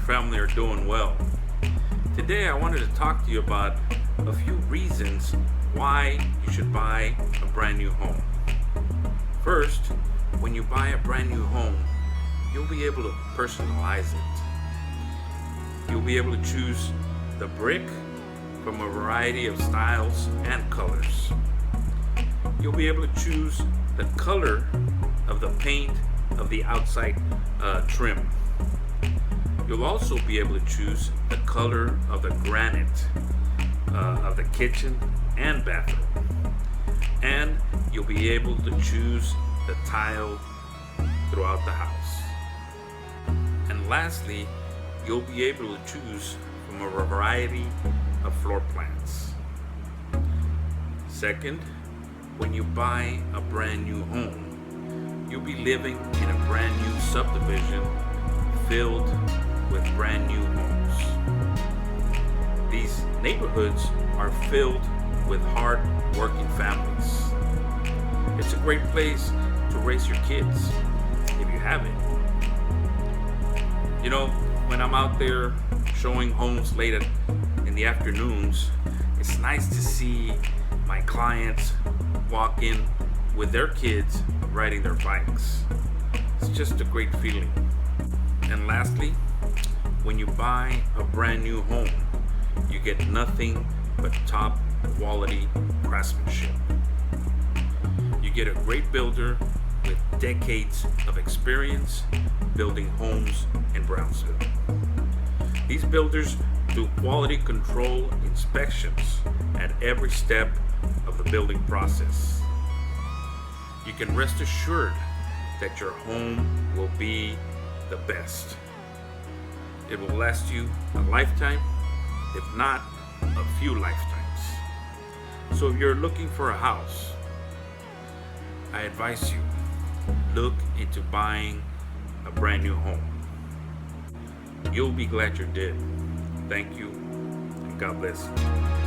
family are doing well. Today I wanted to talk to you about a few reasons why you should buy a brand new home. First, when you buy a brand new home, you'll be able to personalize it. You'll be able to choose the brick from a variety of styles and colors. You'll be able to choose the color of the paint of the outside trim. You'll also be able to choose the color of the granite of the kitchen and bathroom. And you'll be able to choose the tile throughout the house. And lastly, you'll be able to choose from a variety of floor plans. Second, when you buy a brand new home, you'll be living in a brand new subdivision filled with brand new homes. These neighborhoods are filled with hard-working families. It's a great place to raise your kids if you have it. You know, when I'm out there showing homes late in the afternoons, it's nice to see my clients walk in with their kids riding their bikes. It's just a great feeling. And lastly, when you buy a brand new home, you get nothing but top quality craftsmanship. You get a great builder with decades of experience building homes in Brownsville. These builders do quality control inspections at every step of the building process. You can rest assured that your home will be the best. It will last you a lifetime, if not a few lifetimes. So if you're looking for a house, I advise you, look into buying a brand new home. You'll be glad you did. Thank you, and God bless you.